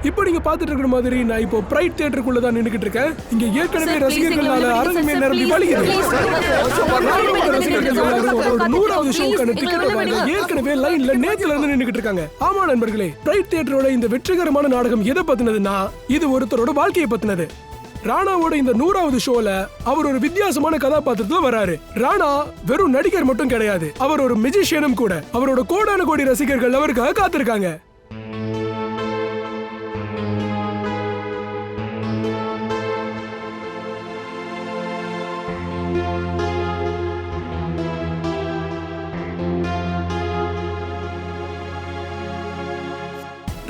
இப்போ நீங்க பாத்துட்டு இருக்கிற மாதிரி நான் இப்போ பிரைட் தியேட்டருக்குள்ள தான் நின்னுக்கிட்டு இருக்கேன். இங்க ஏற்கனவே ரசிகர்களால அரங்கமே நிரம்பி வழியுது. ரசிகர்கள் ஒரு 100வது ஷோக்கான டிக்கெட் வாங்க ஏற்கனவே லைன்ல நேத்துல இருந்து நின்னுக்கிட்டு இருக்காங்க. ஆமா நண்பர்களே, பிரைட் தியேட்டரோட இந்த வெற்றிகரமான நாடகம் எதை பத்தினதுன்னா இது ஒருத்தரோட வாழ்க்கையை பத்தினது. ராணாவோட இந்த 100வது ஷோல அவர் ஒரு வித்தியாசமான கதாபாத்திரத்துல வராரு. ராணா வெறும் நடிகர் மட்டும் கிடையாது, அவர் ஒரு மெஜிஷியனும் கூட. அவரோட கோடான கோடி ரசிகர்கள் அவருக்காக காத்திருக்காங்க.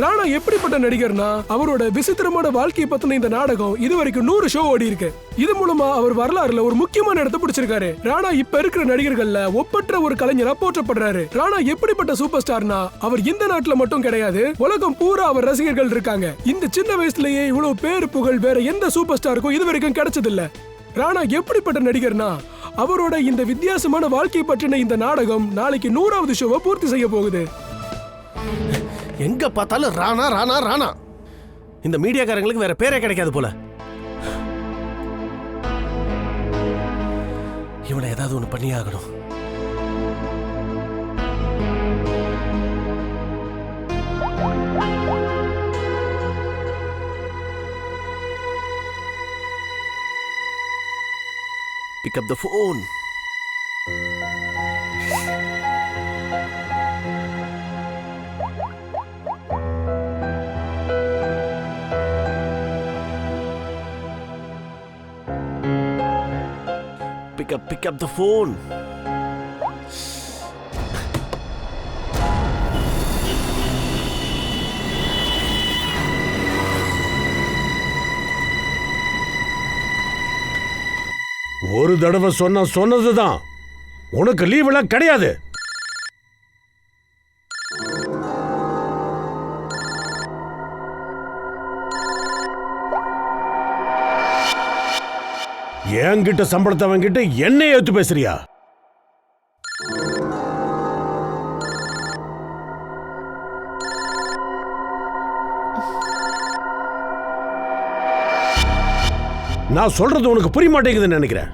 ராணா எப்படிப்பட்ட நடிகர்னா அவரோட விசித்திரமான வாழ்க்கையை பத்தின இந்த நாடகம் இதுவரைக்கும் 100 ஷோ ஓடி இருக்கு. இது மூலமா அவர் வரலாறுல ஒரு முக்கியமான இடத்தை பிடிச்சிருக்காரு. ராணா இப்ப இருக்கிற நடிகர்கள்ல ஒப்பற்ற ஒரு கலைஞரா போற்றப்படுறாரு. ராணா எப்படிப்பட்ட சூப்பர் ஸ்டார்னா அவர் இந்த நாட்டுல மட்டும் கிடையாது, உலகம் பூரா அவர் ரசிகர்கள் இருக்காங்க. இந்த சின்ன வயசுலயே இவ்வளவு பேரு புகழ் வேற எந்த சூப்பர் ஸ்டாருக்கும் இதுவரைக்கும் கிடைச்சதில்ல. ராணா எப்படிப்பட்ட நடிகர்னா அவரோட இந்த வித்தியாசமான வாழ்க்கையை பற்றின இந்த நாடகம் நாளைக்கு 100வது ஷோவை பூர்த்தி செய்ய போகுது. எங்க பார்த்தாலும் ராணா ராணா ராணா. இந்த மீடியாக்காரங்களுக்கு வேற பேரே கிடைக்காது போல. இவனை ஏதாவது ஒண்ணு பண்ணி ஆகணும். Pick up the phone. Pick up the phone. ஒரு தடவை சொன்னதுதான். உனக்கு லீவ் எல்லாம் கிடையாது. என்கிட்ட சம்பளத்தை வாங்கிட்டு என்னை ஏத்து பேசுறியா? நான் சொல்றது உனக்கு புரிய மாட்டேங்குதுன்னு நினைக்கிறேன்.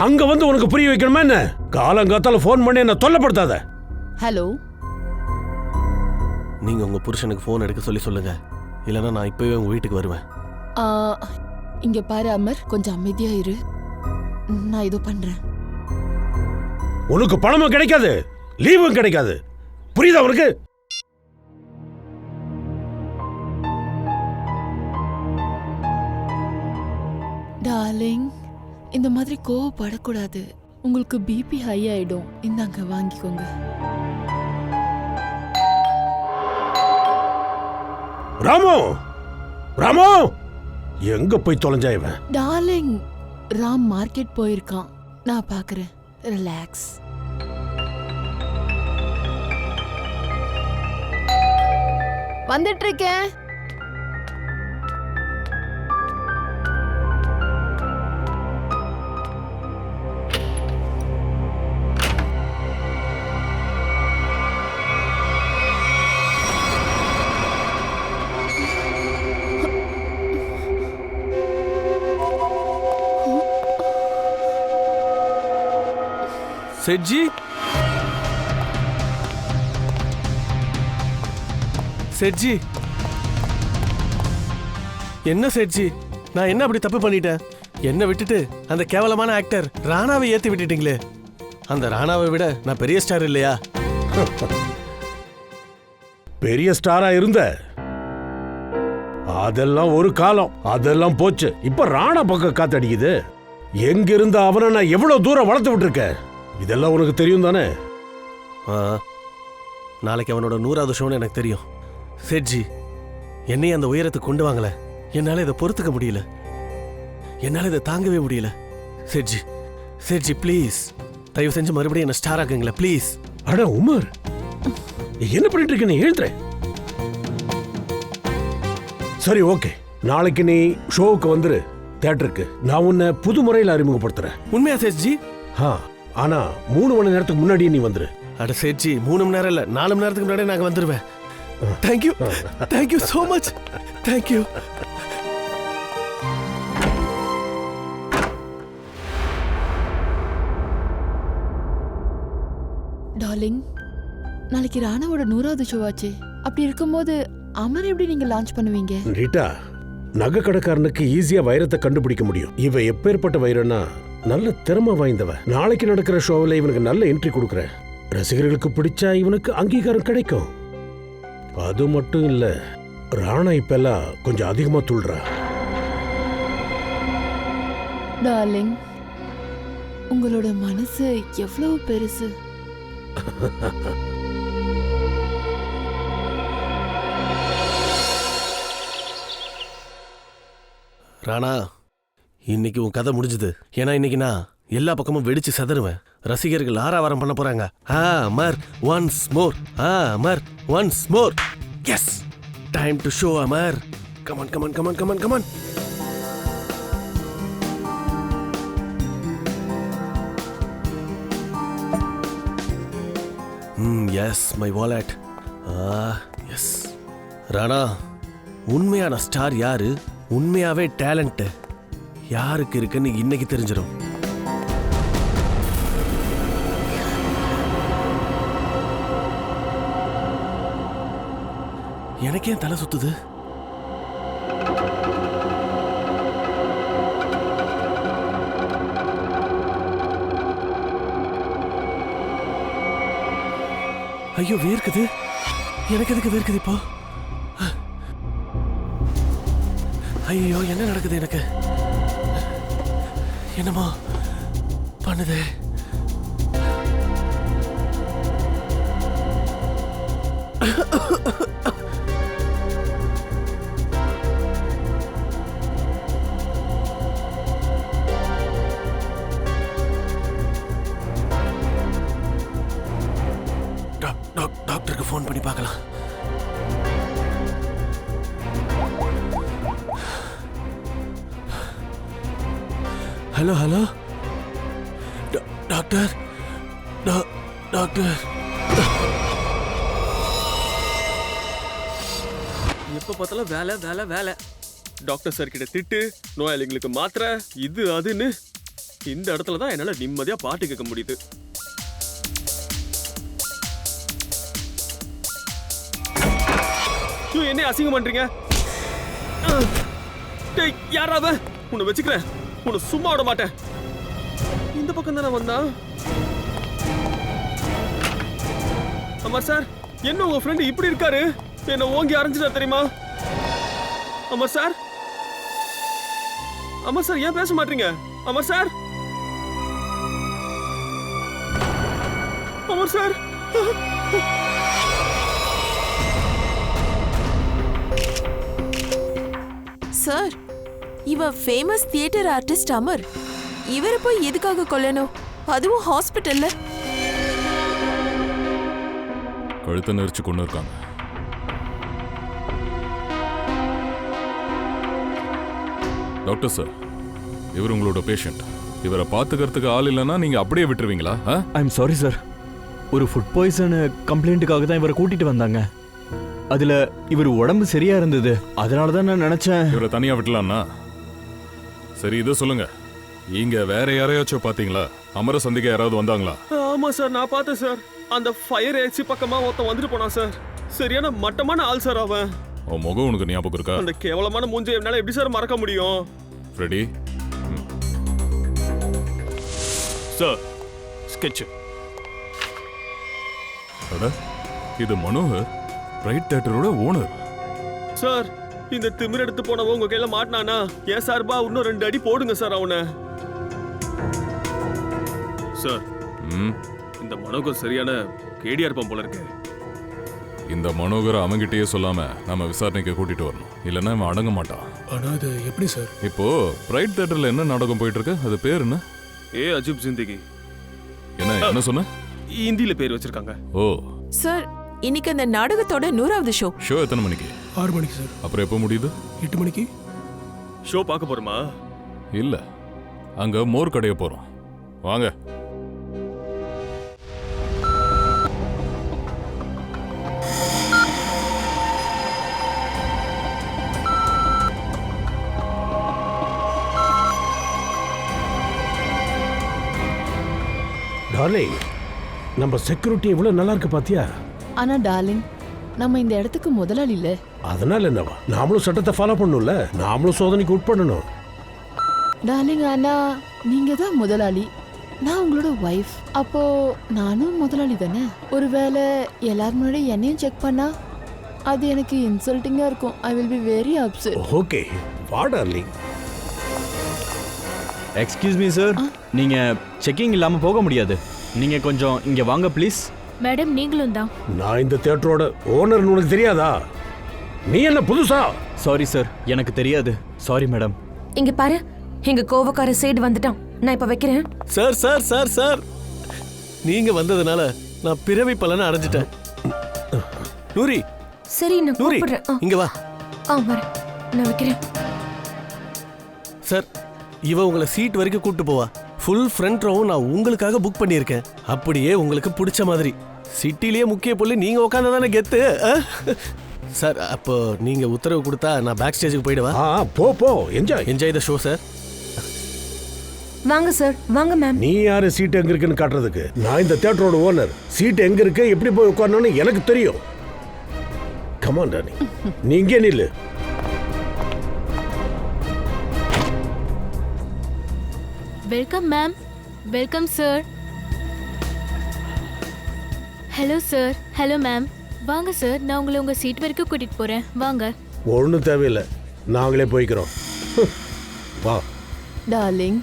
அங்க வந்து உனக்கு புரிய வைக்கணுமா என்ன? காலங்காத்தால போன் பண்ணி என்ன தொல்லப்படுத்தாத. ஹலோ, நீங்க உங்க புருஷனுக்கு போன் எடுக்க சொல்லுங்க, இல்லைன்னா நான் இப்பவே உங்க வீட்டுக்கு வருவேன். இங்க பாரு அமர், கொஞ்சம் அமைதியா இரு. நான் இதோ பண்றேன். உனக்கு பணமும் கிடைக்காது, லீவும் கிடைக்காது. புரியுதா உனக்கு? டார்லிங், இந்த மாதிரி கோவப்படக்கூடாது. உங்களுக்கு பிபி ஹை ஆயிடும். இந்தாங்க வாங்கிக்கோங்க. ராமு, ராமு, எங்க போய் தொலைஞ்சா இவன்? டார்லிங், ராம் மார்க்கெட் போயிருக்கான். நான் பாக்குறேன். ரிலாக்ஸ். வந்துட்டு இருக்கேன். செட்ஜி, செட்ஜி, என்ன செட்ஜி, நான் என்ன அப்படி தப்பு பண்ணிட்டேன்? என்ன விட்டுட்டு அந்த கேவலமான ஆக்டர் ராணாவை ஏத்தி விட்டுட்டீங்களே. அந்த ராணாவை விட நான் பெரிய ஸ்டார் இல்லையா? பெரிய ஸ்டாரா இருந்த அதெல்லாம் ஒரு காலம், அதெல்லாம் போச்சு. இப்ப ராணா பக்கம் காத்தடிக்குது. எங்க இருந்த அவனை நான் எவ்வளவு தூரம் வளர்த்து விட்டுருக்கேன், இதெல்லாம் உனக்கு தெரியும் தானே? நாளைக்கு அவனோட 100வது ஷோன்னு எனக்கு தெரியும். செட்ஜி, என்னையும் அந்த உயரத்துக்கு கொண்டு வாங்கல. என்னால இதை பொறுத்துக்க முடியல, என்னால இதை தாங்கவே முடியல. செட்ஜி, செட்ஜி ப்ளீஸ், தயவு செஞ்சு மறுபடியும் என்ன ஸ்டார் ஆக்குங்களேன் ப்ளீஸ். அட உமர், என்ன பண்ணிட்டு இருக்க? நீ எழுதுற. சரி ஓகே, நாளைக்கு நீ ஷோவுக்கு வந்துரு தியேட்டருக்கு. நான் உன்னை புது முறையில் அறிமுகப்படுத்துறேன். உண்மையா செட்ஜி? ஆனா 3 மணி நேரத்துக்கு முன்னாடியே நீ வந்துரு. அட செட்ஜி, 3 மணி நேரம் இல்ல, 4 மணி நேரத்துக்கு முன்னாடியே நாங்க வந்துருவேன். Thank you thank you so much thank you. Darling, நாளைக்கு ராணாவோட 100வது ஷோ ஆச்சு. அப்படி இருக்கும்போது அமர் எப்படி நீங்க லான்ச் பண்ணுவீங்க? ரீட்டா, நகை கடைக்காரனுக்கு ஈஸியா வைரத்தை கண்டுபிடிக்க முடியும். இவ எப்பேற்பட்ட வைரம்னா நல்ல திறமை வாய்ந்தவ. நாளைக்கு நடக்கிற ஷோவில் இவனுக்கு நல்ல என்ட்ரி கொடுக்குறேன். ரசிகர்களுக்கு பிடிச்சா இவனுக்கு அங்கீகாரம் கிடைக்கும். அது மட்டும் இல்ல, ராணா இப்பெல்லாம் கொஞ்சம் அதிகமா துள்றா. டார்லிங், உங்களோட மனசு எவ்வளவு பெருசு. ராணா, இன்னைக்கு உன் கதை முடிஞ்சது. ஏன்னா இன்னைக்கு நான் எல்லா பக்கமும் வெடிச்சு சதறுவேன். ரசிகர்கள் ஆரவாரம் பண்ண போறாங்க. Amar once more, Amar once more. Yes, time to show Amar. Come on come on come on come on come on. Yes, my wallet. Yes. Rana, உண்மையான ஸ்டார் யாரு, உண்மையாவே டேலண்ட் யாருக்கு இருக்குன்னு இன்னைக்கு தெரிஞ்சிடும். எனக்கே தலை சுத்துது. ஐயோ, வேர்க்குது. எனக்கு எதுக்கு வேர்க்குது இப்போ? ஐயோ, என்ன நடக்குது எனக்கு? என்னமோ பண்ணுது. டாக்டருக்கு ஃபோன் பண்ணி பார்க்கலாம். Hello hello, doctor doctor. எப்ப பார்த்தாலும் வேலை வேலை வேலை. டாக்டர் சார் கிட்ட திட்டு, நோயாளிங்களுக்கு மாத்திரை, இது அதுன்னு. இந்த இடத்துல தான் என்னால நிம்மதியா பாட்டு கேட்க முடியுது. என்ன அசிங்கம் பண்றீங்க? யாராவ உன்னை வச்சுக்கிறேன், உன்னை சும்மா விட மாட்டேன். இந்த பக்கம் தானே வந்தா? அமர் சார், என்ன உங்க ஃப்ரெண்ட் இப்படி இருக்காரு? என்ன ஓங்கி அரைஞ்சிட்டா தெரியுமா? அமர் சார், அமர் சார், ஏன் பேச மாட்டீங்க? Amar sir, Amar sir. Sir, இவ ஃபேமஸ் தியேட்டர் ஆர்டிஸ்ட் அமர். இவரை போய் எதுக்காக கொல்லணும், அதுவும் ஹாஸ்பிட்டல்ல? கழுத்தை நெரிச்சு கொண்டு இருக்காங்க. டாக்டர் சார், இவர் உங்களோட பேஷண்ட். இவரை பார்த்துக்கிறதுக்கு ஆள் இல்லைன்னா நீங்க அப்படியே விட்டுருவீங்களா? I am sorry sir. ஒரு ஃபுட் பாய்சன் கம்ப்ளைண்ட்டுக்காக தான் இவரை கூட்டிட்டு வந்தாங்க. அதுல இவர் உடம்பு சரியா இருந்தது, அதனால தான் நான் நினைச்சேன் இவரை தனியா விட்டலாம்னா. சரி, இதை சொல்லுங்க, இங்க வேற யாரையாச்சும் பாத்தீங்களா? அமர சந்திக்க யாராவது வந்தாங்களா? ஆமா சார், நான் பார்த்தேன் சார். அந்த ஃபயர் ஏசி பக்கமா ஒருத்தன் வந்துட்டு போனான் சார். சரியான மட்டமான ஆள் சார் அவன். உன் முகம் உனக்கு ஞாபகம் இருக்கா? அந்த கேவலமான மூஞ்சை என்னால எப்படி சார் மறக்க முடியும்? Ready sir, sketch. அட, இது மனோகர், பிரைட் தியேட்டரோட ஓனர். சார், இந்த திமிர் எடுத்து போனவன் உங்க கையில மாட்டினானா, ஏன் சார்பா இன்னும் 2 அடி போடுங்க சார் அவனை. சார், இந்த மனோகர் சரியான கேடியா இருப்பான் போல இருக்கு. இந்த மனோகரை அவங்கிட்டயே சொல்லாம நம்ம விசாரணைக்கு கூட்டிட்டு வரணும், இல்லைன்னா அவன் அடங்க மாட்டான். ஆனா அது எப்படி சார்? இப்போ பிரைட் தியேட்டர்ல என்ன நாடகம் போயிட்டு இருக்கு? அது பேர் என்ன? ஏ அஜிப் ஜிந்தகி. என்ன சொன்ன? ஹிந்தில பேர் வச்சிருக்காங்க. ஓ சார், இன்னைக்கு அந்த நாடகத்தோட 100வது ஷோ. ஷோ எத்தனை மணிக்கு? 6 மணிக்கு சார். அப்புறம் எப்போ முடியுது? 8 மணிக்கு. ஷோ பார்க்க போறோமா? இல்ல, அங்க மோர் கடைய போறோம். வாங்க. டார்லிங், நம்ம செக்யூரிட்டி எவ்வளவு நல்லா இருக்கு பாத்தியா? ஆனா டார்லிங், நம்ம இந்த இடத்துக்கு முதலாளி இல்ல. அதனால என்னவா, நாமளும் சட்டத்தை ஃபாலோ பண்ணணும்ல, நாமளும் சோதனைக்கு உட்படணும். டார்லிங், ஆனா நீங்க தான் முதலாளி, நான் உங்களோட ஒய்ஃப். அப்போ நானும் முதலாளி தானே. ஒருவேளை எல்லாரும் முன்னாடி என்னையும் செக் பண்ணா அது எனக்கு இன்சல்ட்டிங்கா இருக்கும். I will be very upset. Okay, வா டார்லிங். எக்ஸ்கியூஸ் மீ சார், நீங்க செக்கிங் இல்லாம போக முடியாது. நீங்க கொஞ்சம் இங்க வாங்க ப்ளீஸ். மேடம் நீங்களும் தான். நான் இந்த தியேட்டரோட ஓனர், உனக்கு தெரியாதா? நீ என்ன புதுசா? சாரி சார், எனக்கு தெரியாது. Sorry madam. இங்க பாரு, எங்க கோவக்கார சைடு வந்துட்டான். நான் இப்ப வைக்கிறேன். சார் சார் சார் சார், நீங்க வந்ததுனால நான் பிறவி பலனை அடைஞ்சிட்டேன். நூரி, சரி நான் நூரி, கூப்பிடுறேன். இங்க வா. வரேன், நான் வைக்கிறேன். சார், இவ உங்களை சீட் வரைக்கும் கூட்டு போவா. ஃபுல் ஃப்ரண்ட் ரோவும் நான் உங்களுக்காக புக் பண்ணியிருக்கேன். அப்படியே உங்களுக்கு பிடிச்ச மாதிரி. சிட்டிலேயே முக்கிய புள்ளி நீங்க உட்காந்ததானே கெத்து. சார், அப்போ நீங்க உத்தரவு கொடுத்தா நான் பேக் ஸ்டேஜுக்கு போயிடுவா. போ போ, enjoy enjoy the show sir. வாங்க சார், வாங்க மேம். நீ யாரு சீட் எங்க இருக்குன்னு காட்டுறதுக்கு? நான் இந்த தியேட்டரோட ஓனர். சீட் எங்க இருக்கு, எப்படி போய் உட்காரணும்னு எனக்கு தெரியும். கமான் டார்லிங், நீ இங்கே நில்லு. Welcome ma'am. Welcome sir. Hello sir. Hello ma'am. வாங்க சார், நான் உங்களை உங்க சீட் வரைக்கும் கூட்டிட்டு போறேன். வாங்க. ஒன்றும் தேவையில்லை, நாங்களே போய்க்கிறோம். வா டார்லிங்,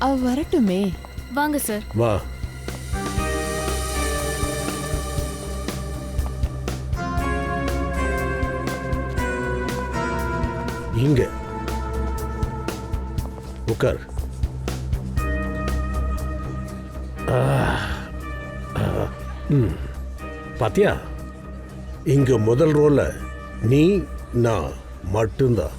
அவ வரட்டுமே. வாங்க சார். வா. இங்க உட்கார். பாத்தியா, இங்க முதல் ரோல நீ நான் மட்டும்தான்.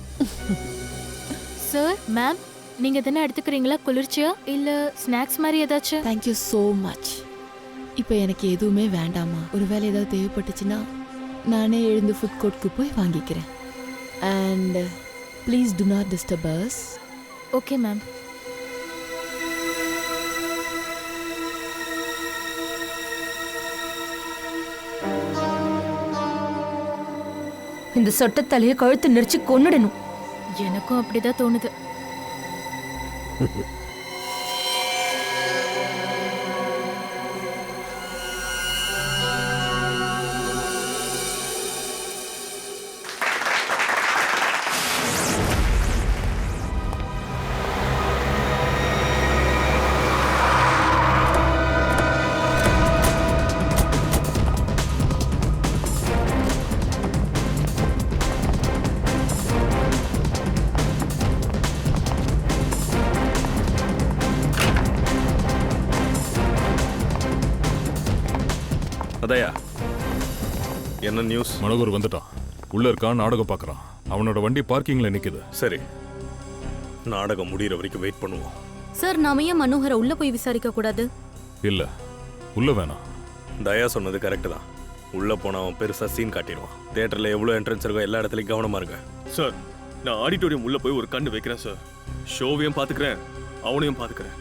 சார், மேம், நீங்க தானே எடுத்துக்கிறீங்களா? குளிர்ச்சியா இல்ல ஸ்நாக்ஸ் மாதிரி ஏதாச்சும்? Thank you so much. இப்போ எனக்கு எதுவுமே வேண்டாமா. ஒருவேளை ஏதாவது தேவைப்பட்டுச்சுன்னா நானே எழுந்து ஃபுட் கோர்ட்க்கு போய் வாங்கிக்கிறேன். And please do not disturb us. Okay ma'am. இந்த சொட்டத்தலையை கழுத்து நெரிச்சு கொன்னுடணும். எனக்கும் அப்படிதான் தோணுது. அதையா, என்ன நியூஸ்? மனோகர் வந்துட்டான். உள்ள இருக்கான், நாடகம் பார்க்கறான். அவனோட வண்டி பார்க்கிங்ல நிக்குது. சரி, நாடகம் முடிகிற வரைக்கும் வெயிட் பண்ணுவோம். சார், நாம ஏன் மனோகரை உள்ள போய் விசாரிக்க கூடாது? இல்ல, உள்ள வேணாம். தயா சொன்னது கரெக்ட் தான். உள்ள போனா அவன் பெருசா சீன் காட்டிடுவான். தியேட்டர்ல எவ்வளவு என்ட்ரன்ஸ் இருக்கோ எல்லா இடத்துலயும் கவனமா இருங்க. சார், நான் ஆடிட்டோரியம் உள்ள போய் ஒரு கண்ணு வைக்கிறேன் சார். ஷோவையும் பாத்துக்கிறேன், அவனையும் பாத்துக்கிறேன்.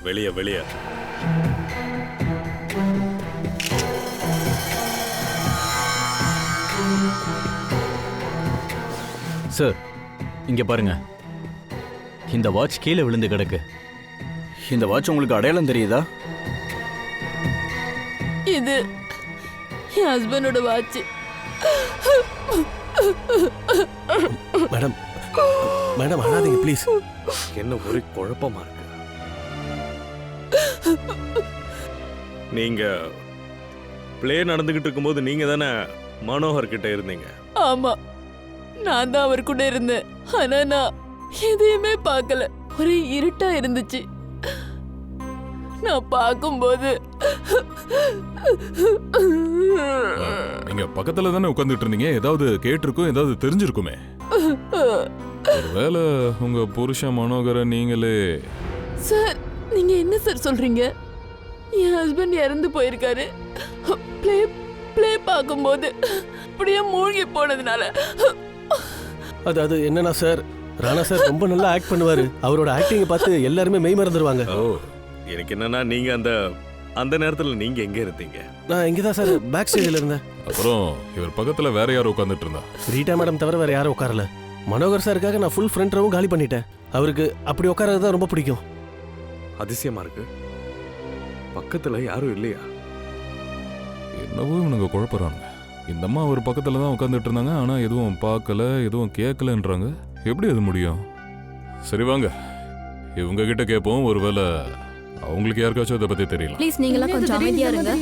வெளியே வெளியே. சார், இங்க பாருங்க. இந்த வாட்ச் கீழே விழுந்து கிடக்கு. இந்த வாட்ச் உங்களுக்கு அடையாளம் தெரியுதா? இது என் ஹஸ்பண்டோட வாட்ச். மேடம், மேடம் அழாதீங்க ப்ளீஸ். என்ன ஒரு குழப்பமா இருக்கு. நீங்க பிளே நடந்துகிட்டு இருக்கும்போது நீங்க தானே மனோகர் கிட்ட இருந்தீங்க? ஆமா, நான் தான் அவர் கூட இருந்தேன். ஆனா நான் எதையுமே பார்க்கல. ஒரே இருட்டா இருந்துச்சு. நான் பார்க்கும்போது நீங்க பக்கத்துல தானே உட்கார்ந்துட்டு இருந்தீங்க. ஏதாவது கேட்டிருக்கும், ஏதாவது தெரிஞ்சிருக்குமே. ஒருவேளை உங்க புருஷன் மனோகரை நீங்களே... சார், நீங்க என்ன சார் சொல்றீங்க? என் ஹஸ்பண்ட் இறந்து போயிருக்காரு. ப்ளே பார்க்கும்போது அப்படியே மூழ்கி போனதுனால. அது என்னன்னா சார், ராணா சார் ரொம்ப நல்லா ஆக்ட் பண்ணுவாரு. அவரோட ஆக்டிங்கை பார்த்து எல்லாருமே மெய் மறந்துடுவாங்க. ஓ, எனக்கு என்னன்னா நீங்க அந்த நேரத்துல நீங்க எங்க இருந்தீங்க? நான் இங்கே தான் சார் பேக் ஸ்டேஜில் இருந்தேன். அப்புறம் இவர் பக்கத்துல வேற யாரும் உட்காந்துட்டு இருந்தா? ரீட்டா மேடம் தவிர வேற யாரும் உட்காரல. மனோகர் சாருக்காக நான் ஃபுல் ஃப்ரண்ட் ரவும் காலி பண்ணிட்டேன். அவருக்கு அப்படி உட்காரது தான் ரொம்ப பிடிக்கும். அதிசயமா இருக்கு. பக்கத்துல யாரும் இல்லையா? என்னவோ இவனுங்க குழப்பறாங்க. இந்த அம்மா ஒரு பக்கத்துல தான் உட்காந்துட்டு இருந்தாங்க, ஆனா எதுவும் பார்க்கல, எதுவும் கேட்கலன்றாங்க. எப்படி அது முடியும்? சரி வாங்க, இவங்க கிட்ட கேட்போம். ஒருவேளை அவங்களுக்கு யாருக்காச்சும் இதை பத்தி தெரியல. ப்ளீஸ் நீங்களாம் கொஞ்சம் அமைதியா இருங்க.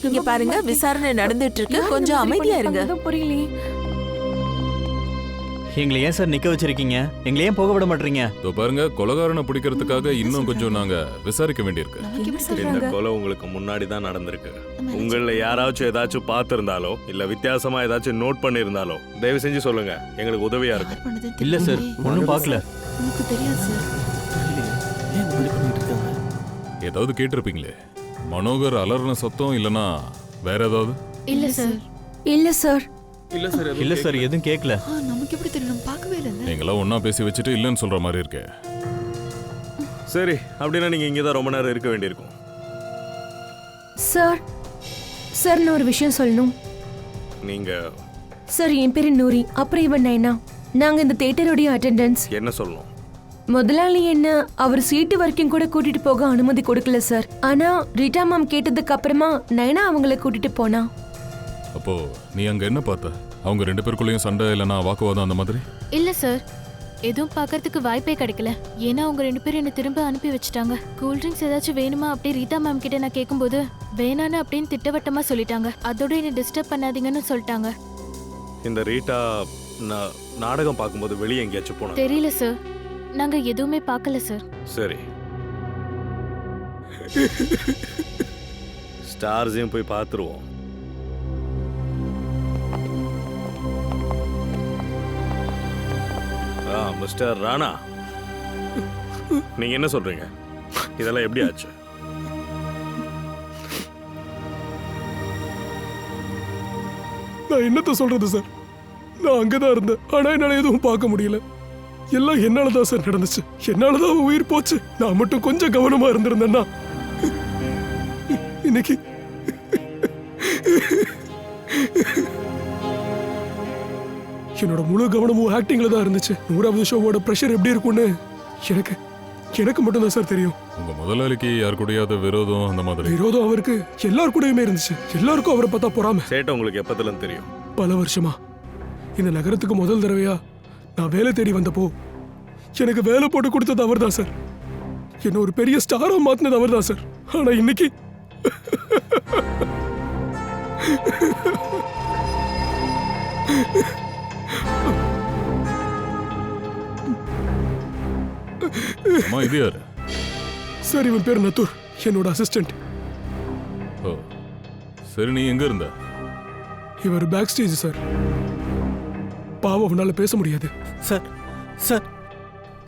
இங்க பாருங்க, விசாரணை நடந்துட்டு இருக்கு, கொஞ்சம் அமைதியா இருங்க. புரியலையே. எங்களை ஏன் சார் நிக்க வச்சிருக்கீங்க? எங்களை ஏன் போக விட மாட்டீங்க? இதோ பாருங்க, கொலைகாரனை பிடிக்கிறதுக்காக இன்னும் கொஞ்சம் நாங்க விசாரிக்க வேண்டியிருக்கு. இந்த கொலை உங்களுக்கு முன்னாடி தான் நடந்திருக்கு. உங்கள யாராச்சும் ஏதாச்சும் பார்த்திருந்தாலோ இல்ல வித்தியாசமா ஏதாச்சும் நோட் பண்ணியிருந்தாலோ தயவு செஞ்சு சொல்லுங்க, எங்களுக்கு உதவியா இருக்கும். இல்ல சார், ஒன்றும் பார்க்கல. எனக்கு தெரியாது சார். ஏன் இப்படி பண்ணிட்டு இருக்காங்க? ஏதாவது கேட்டிருப்பீங்களே. மனோகர் அலர்ன சத்தம் இல்லனா வேற ஏதாவது? இல்ல சார். இல்ல சார். இல்ல சார், இல்ல சார், எதுவும் கேட்கல. நமக்கு எப்படி தெரியும்? நம்ம பார்க்கவே இல்லை. நீங்களாம் ஒண்ணா பேசி வச்சுட்டு இல்லைன்னு சொல்ற மாதிரி இருக்கே. சரி, அப்படின்னா நீங்க இங்கே தான் ரொம்ப நேரம் இருக்க வேண்டியிருக்கும். சார் சார் நான் ஒரு விஷயம் சொல்லணும். நீங்க சார், என் பேரு நூரி. அப்புறம் இவன் நைனா. நாங்க இந்த தியேட்டருடைய அட்டெண்டன்ஸ். என்ன சொல்லணும்? முதலாளி என்ன அவர் சீட்டு வரைக்கும் கூட கூட்டிட்டு போக அனுமதி கொடுக்கல சார். ஆனா ரீட்டா மேம் கேட்டதுக்கு அப்புறமா நைனா அவங்கள கூட்டிட்டு போனா. அப்போ நீ அங்க என்ன பார்த்த? அவங்க ரெண்டு பேருக்குள்ளேயும் சண்டை இல்லைன்னா வாக்குவாதம் அந்த மாதிரி? இல்ல சார், எதுவும் பார்க்கறதுக்கு வாய்ப்பே கிடைக்கல. ஏன்னா அவங்க 2 பேரும் என்ன திரும்ப அனுப்பி வச்சுட்டாங்க. கூல் ட்ரிங்க்ஸ் ஏதாச்சும் வேணுமா அப்படி ரீதா மேம் கிட்ட நான் கேட்கும்போது வேணான்னு அப்படின்னு திட்டவட்டமா சொல்லிட்டாங்க. அதோட என்ன டிஸ்டர்ப் பண்ணாதீங்கன்னு சொல்லிட்டாங்க. இந்த ரீட்டா நாடகம் பார்க்கும்போது வெளியே எங்கேயாச்சும் போனா? தெரியல சார், நாங்க எதுவுமே பார்க்கல சார். சரி, ஸ்டார்ஸையும் போய் பார்த்துருவோம். மிஸ்டர் ராணா, நீங்க என்ன சொல்றீங்க? இதெல்லாம் எப்படி ஆச்சு? நான் என்னத்த சொல்றது சார்? நான் அங்கதான் இருந்தேன். ஆனா என்னால எதுவும் பார்க்க முடியல. எல்லாம் என்னாலதான் சார் நடந்துச்சு. என்னாலதான் அவன் உயிர் போச்சு. நான் மட்டும் கொஞ்சம் கவனமா இருந்திருந்தேன்னா இன்னைக்கு என்னோட முழு கவனமும் ஆக்டிங்ல தான் இருந்துச்சு. 100வது ஷோவோட பிரஷர் எப்படி இருக்கும்னு எனக்கு மட்டும் தான் சார் தெரியும். உங்க முதலாளிக்கு யார் கூடயாவது விரோதம் அந்த மாதிரி? விரோதம் அவருக்கு எல்லார் கூடயுமே இருந்துச்சு. எல்லாருக்கும் அவரை பார்த்தா பொறாம. சேட்டை உங்களுக்கு எப்பத்துல தெரியும்? பல வருஷமா. இந்த நகரத்துக்கு முதல் தடவையா நான் வேலை தேடி வந்தப்போ எனக்கு வேலை போட்டு கொடுத்தது அவர் தான் சார். என்ன ஒரு பெரிய ஸ்டாரா மாத்தினது அவர் தான் சார். ஆனா இன்னைக்கு அம்மா, இது யாரு? சார், இவன் பேர் நத்தூர், என்னோட அசிஸ்டன்ட். ஓ சரி, நீ எங்க இருந்த? இவர் பேக் ஸ்டேஜ் சார். பாவம், அவனால பேச முடியாது. சார் சார்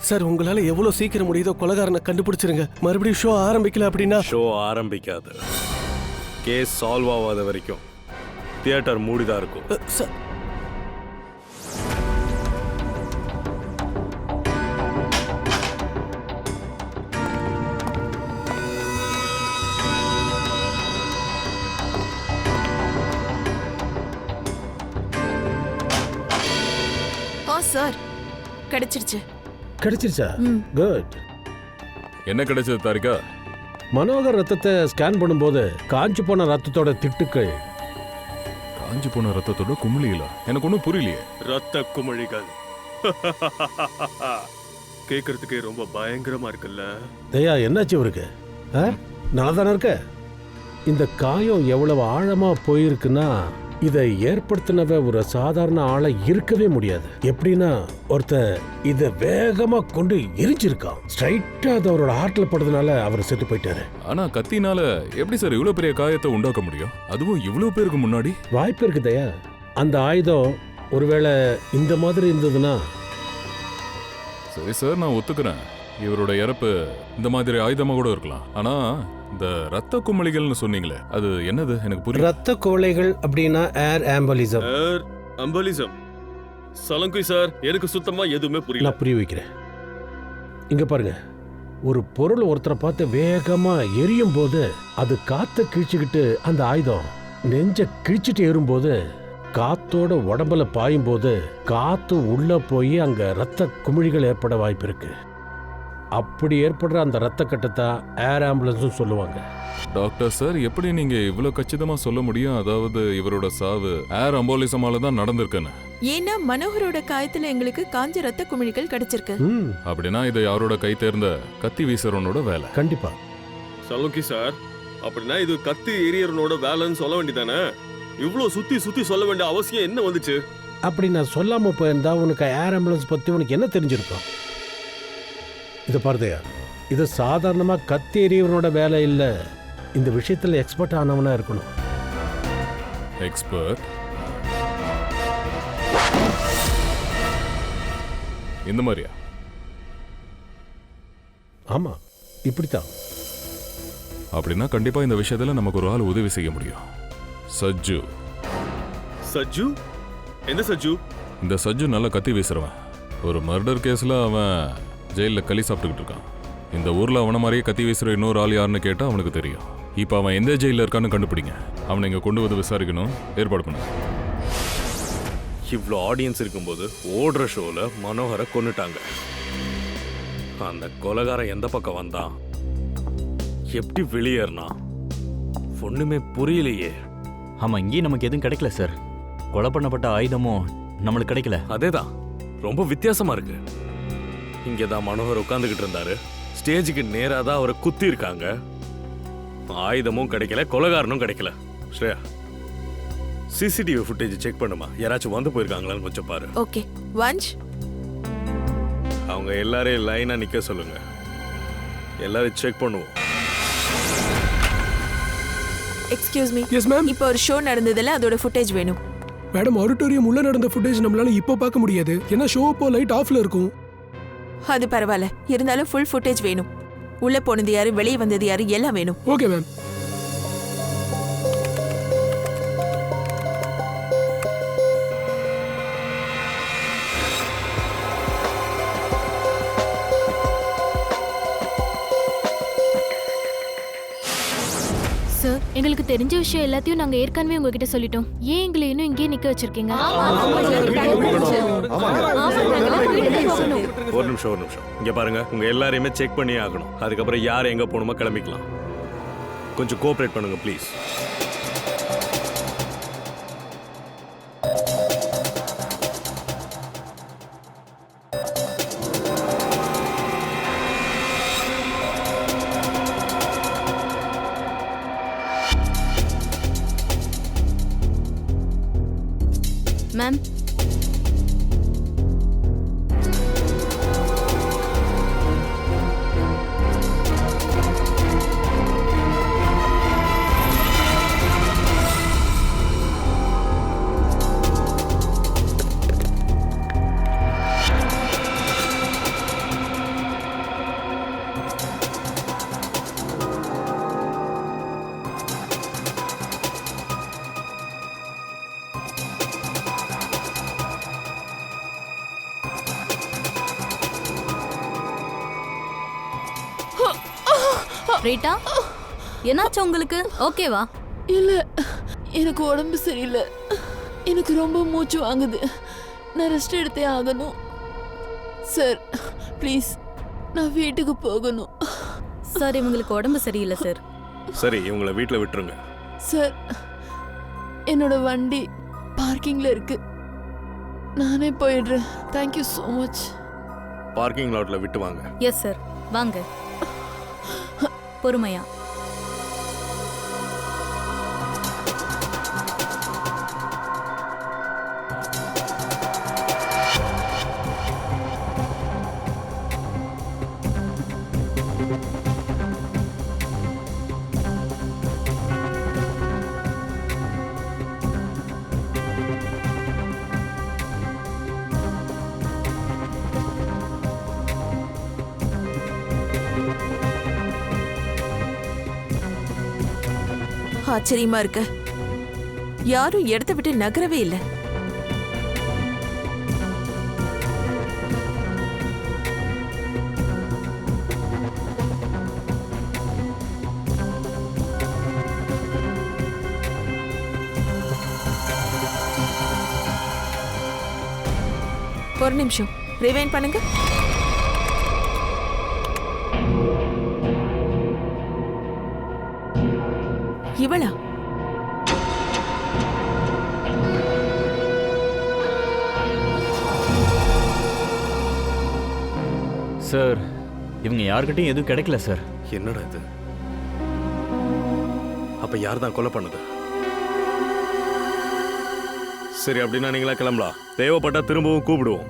சார், உங்களால எவ்வளவு சீக்கிரம் முடியுதோ கொலைகாரனை கண்டுபிடிச்சிருங்க. மறுபடியும் ஷோ ஆரம்பிக்கல அப்படின்னா? ஷோ ஆரம்பிக்காது. கேஸ் சால்வ் ஆகாத வரைக்கும் தியேட்டர் மூடிதான் இருக்கும். சார், சார் கிடைச்சிருச்சு. கிடைச்சிருச்சா? குட். என்ன கிடைச்சது தாரிகா? மனோகர் ரத்தத்தை ஸ்கேன் பண்ணும்போது காஞ்சி போன ரத்தத்தோட திட்டுக்கள். காஞ்சி போன ரத்தத்தோட குமிழிகளா? எனக்கு ஒன்றும் புரியலையே. ரத்த குமிழிகள் கேட்கறதுக்கே ரொம்ப பயங்கரமா இருக்குல்ல. தயா, என்னாச்சு இவருக்கு? நல்லா தானே இருக்க? இந்த காயம் எவ்வளவு ஆழமா போயிருக்குன்னா இதை ஏற்படுத்தினவ ஒரு சாதாரண ஆளை இருக்கவே முடியாது. எப்படின்னா ஒருத்தர் இதை வேகமா கொண்டு எரிஞ்சிருக்கான். ஸ்ட்ரைட்டா அது அவரோட ஹார்ட்ல படுறதுனால அவர் செத்து போயிட்டாரு. ஆனா கத்தினால எப்படி சார் இவ்வளவு பெரிய காயத்தை உண்டாக்க முடியும்? அதுவும் இவ்வளவு பேருக்கு முன்னாடி? வாய்ப்பு இருக்குதையா. அந்த ஆயுதம் ஒருவேளை இந்த மாதிரி இருந்ததுன்னா. சரி சார், நான் ஒத்துக்கிறேன். இவரோட இறப்பு இந்த மாதிரி ஆயுதமா கூட இருக்கலாம். ஆனா இந்த ரத்த குமிழிகள்னு சொன்னீங்களே, அது என்னது? எனக்கு புரியல. ரத்த கோழைகள் அப்படின்னா ஏர் ஆம்பலிசம். ஏர் ஆம்பலிசம். சலங்குய் சார், எனக்கு சுத்தமா எதுவுமே புரியல. நான் புரிய வைக்கிறேன். இங்க பாருங்க, ஒரு பொருள் ஒருத்தரை பார்த்து வேகமா எரியும் போது அது காத்த கிழிச்சுக்கிட்டு அந்த ஆயுதம் நெஞ்ச கிழிச்சிட்டு ஏறும்போது காத்தோட உடம்புல பாயும் போது காத்து உள்ள போய் அங்க ரத்த குமிழிகள் ஏற்பட வாய்ப்பு இருக்கு. அப்படி ஏற்படுற அந்த ரத்த கட்டத்தை ஏர் ஆம்புலன்ஸும் சொல்லுவாங்க. டாக்டர் சார், எப்படி நீங்க இவ்வளவு கச்சிதமா சொல்ல முடியும் அதாவது இவரோட சாவு ஏர் அம்போலிசமால தான் நடந்திருக்குன்னு? ஏன்னா மனோகரோட காயத்துல எங்களுக்கு காஞ்ச ரத்த குமிழிகள் கிடைச்சிருக்கு. அப்படின்னா இது யாரோட கை தேர்ந்த கத்தி வீசறவனோட வேலை. கண்டிப்பா. சலோக்கி சார், அப்படின்னா இது கத்தி எரியறனோட வேலைன்னு சொல்ல வேண்டியதானே? இவ்வளவு சுத்தி சுத்தி சொல்ல வேண்டிய அவசியம் என்ன வந்துச்சு? அப்படி நான் சொல்லாம போயிருந்தா உனக்கு ஏர் ஆம்புலன்ஸ் பத்தி உனக்கு என்ன தெரிஞ்சிருக்கும்? இதை பாருதையா, இது சாதாரணமா கத்தி எறியவனோட வேலை இல்ல. இந்த விஷயத்துல எக்ஸ்பர்ட் ஆனவனா இருக்கணும். எக்ஸ்பர்ட்? இந்த மாதிரியா? ஆமா, இப்படித்தான். அப்படின்னா கண்டிப்பா இந்த விஷயத்துல நமக்கு ஒரு ஆள் உதவி செய்ய முடியும். சஜ்ஜு. சஜ்ஜு? எந்த சஜ்ஜு? இந்த சஜ்ஜு நல்லா கத்தி வீசுறவன். ஒரு மர்டர் கேஸ்ல அவன் ஜெயில களி சாப்பிட்டுக்கிட்டு இருக்கான். இந்த ஊர்ல அவன மாதிரியே கத்தி வீசுற இன்னொரு ஆள் யாருன்னு கேட்டா அவனுக்கு தெரியும். இப்ப அவன் எந்த ஜெயில இருக்கான்னு கண்டுபிடிங்க. அவனை இங்க கொண்டு வந்து விசாரிக்கணும். ஏற்பாடு பண்ணுங்க. இவ்வளோ ஆடியன்ஸ் இருக்கும்போது ஓடுற ஷோல மனோகரை கொன்னுட்டாங்க. அந்த கொலைகாரன் எந்த பக்கம் வந்தான், எப்படி வெளியேறினா, ஒண்ணுமே புரியலையே. ஆமா, இங்கேயும் நமக்கு எதுவும் கிடைக்கல சார். கொலை பண்ணப்பட்ட ஆயுதமும் நம்மளுக்கு கிடைக்கல. அதேதான், ரொம்ப வித்தியாசமா இருக்கு. இங்கதான் மனோகர் உட்கார்ந்துகிட்டு இருந்தாரு. ஸ்டேஜுக்கு நேரா தான் அவரை குத்தி இருக்காங்க. ஆயுதமும் கிடைக்கல, கொலைகாரனும் கிடைக்கல. ஸ்ரேயா, சிசிடிவி ஃபுட்டேஜ் செக் பண்ணுமா? யாராச்சும் வந்து போயிருக்காங்களான்னு கொஞ்சம் பாரு. ஓகே வஞ்ச். அவங்க எல்லாரையும் லைனா நிக்க சொல்லுங்க. எல்லாரையும் செக் பண்ணுவோம். Excuse me. Yes ma'am. இப்போ ஒரு ஷோ நடந்ததுல அதோட ஃபுட்டேஜ் வேணும். மேடம், ஆடிட்டோரியம் உள்ள நடந்த ஃபுட்டேஜ் நம்மளால இப்போ பார்க்க முடியாது. ஏன்னா ஷோ அப்போ லைட் ஆஃப்ல இருக்கும். அது பரவாயில்ல, இருந்தாலும் ஃபுல் ஃபுட்டேஜ் வேணும். உள்ள போனது யாரு, வெளியே வந்தது யாரு, எல்லாம் வேணும். Okay ma'am. சார், எங்களுக்கு தெரிஞ்ச விஷயம் எல்லாத்தையும் நாங்க ஏற்கனவே உங்ககிட்ட சொல்லிட்டோம். ஏன் எங்களை இன்னும் இங்கேயே நிக்க வச்சிருக்கீங்க? ஒரு நிமிஷம். இங்க பாருங்க, உங்க எல்லாரையுமே செக் பண்ணி ஆகணும். அதுக்கப்புறம் யார் எங்க போகணுமோ கிளம்பிக்கலாம். கொஞ்சம் கோஆபரேட் பண்ணுங்க ப்ளீஸ். மேம், ரீட்டா, என்னாச்சு உங்களுக்கு? ஓகேவா? இல்ல, எனக்கு உடம்பு சரியில்லை. எனக்கு ரொம்ப மூச்சு வாங்குது. நான் ரெஸ்ட் எடுத்தே ஆகணும். சார் ப்ளீஸ், நான் வீட்டுக்கு போகணும். சார், இவங்களுக்கு உடம்பு சரியில்லை சார். சரி, இவங்களை வீட்டில் விட்டுருங்க. சார், என்னோட வண்டி பார்க்கிங்ல இருக்கு. நானே போயிடுறேன். Thank you so much. பார்க்கிங் லாட்ல விட்டு வாங்க. எஸ் சார், வாங்க. பொறுமையா. ஆச்சரியமா இருக்கு, யாரும் இடத்த விட்டு நகரவே இல்லை. ஒரு நிமிஷம் ரிவைண்ட் பண்ணுங்க. இவளா? சார் இவங்க யார்கிட்டயும் எதுவும் கிடைக்கல சார். என்னடா இது? அப்ப யார் தான் கொலை பண்ணது? சரி, அப்படின்னா நீங்களா கிளம்பலாம். தேவைப்பட்டா திரும்பவும் கூப்பிடுவோம்.